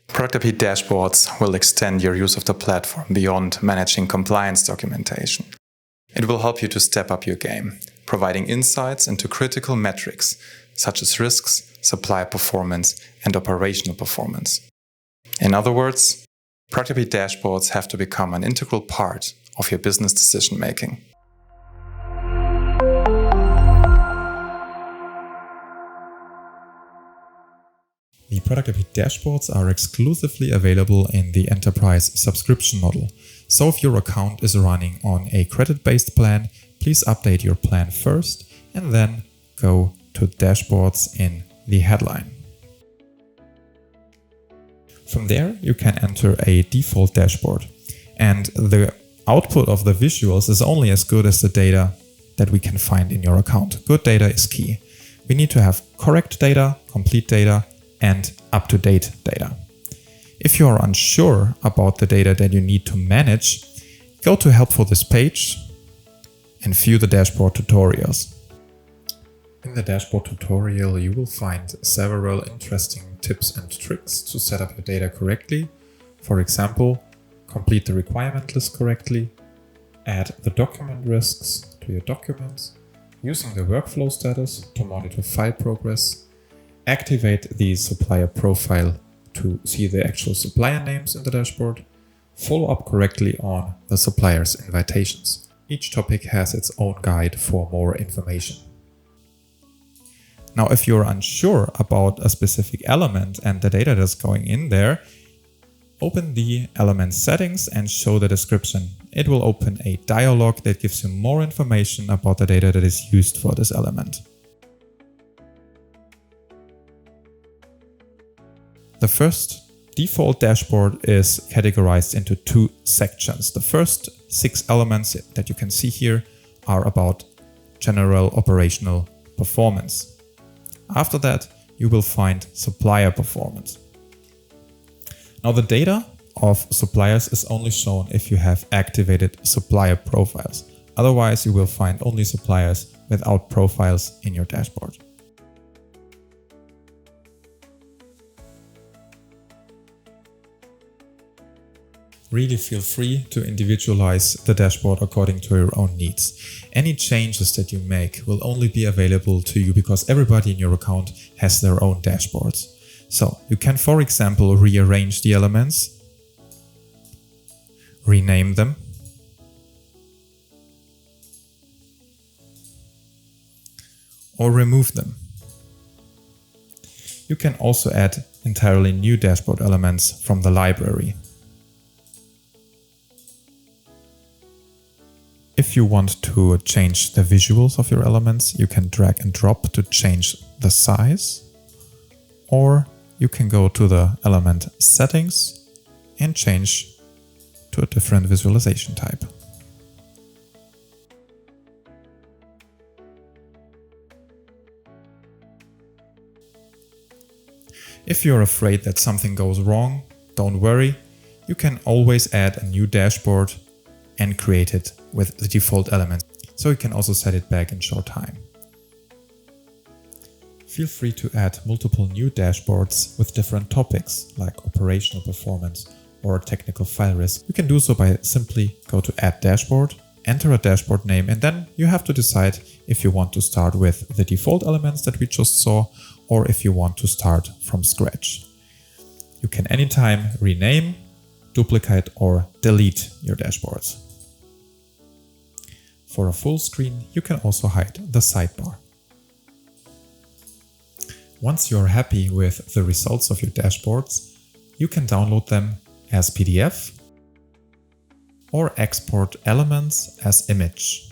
ProductIP Dashboards will extend your use of the platform beyond managing compliance documentation. It will help you to step up your game, providing insights into critical metrics such as risks, supplier performance, and operational performance. In other words, ProductIP Dashboards have to become an integral part of your business decision-making. The ProductIP Dashboards are exclusively available in the enterprise subscription model. So if your account is running on a credit-based plan, please update your plan first and then go to Dashboards in the headline. From there, you can enter a default dashboard, and the output of the visuals is only as good as the data that we can find in your account. Good data is key. We need to have correct data, complete data, and up-to-date data. If you are unsure about the data that you need to manage, go to Help for this page and view the dashboard tutorials. In the dashboard tutorial, you will find several interesting tips and tricks to set up your data correctly. For example, complete the requirement list correctly, add the document risks to your documents, using the workflow status to monitor file progress, activate the supplier profile to see the actual supplier names in the dashboard, follow up correctly on the supplier's invitations. Each topic has its own guide for more information. Now, if you're unsure about a specific element and the data that's going in there, open the element settings and show the description. It will open a dialog that gives you more information about the data that is used for this element. The first default dashboard is categorized into two sections. The first 6 elements that you can see here are about general operational performance. After that, you will find supplier performance. Now, the data of suppliers is only shown if you have activated supplier profiles. Otherwise, you will find only suppliers without profiles in your dashboard. Really feel free to individualize the dashboard according to your own needs. Any changes that you make will only be available to you because everybody in your account has their own dashboards. So you can, for example, rearrange the elements, rename them, or remove them. You can also add entirely new dashboard elements from the library. If you want to change the visuals of your elements, you can drag and drop to change the size, or you can go to the element settings and change to a different visualization type. If you're afraid that something goes wrong, don't worry. You can always add a new dashboard and create it with the default elements, so you can also set it back in short time. Feel free to add multiple new dashboards with different topics like operational performance or technical file risk. You can do so by simply go to Add Dashboard, enter a dashboard name, and then you have to decide if you want to start with the default elements that we just saw or if you want to start from scratch. You can anytime rename, duplicate, or delete your dashboards. For a full screen, you can also hide the sidebar. Once you're happy with the results of your dashboards, you can download them as PDF or export elements as image.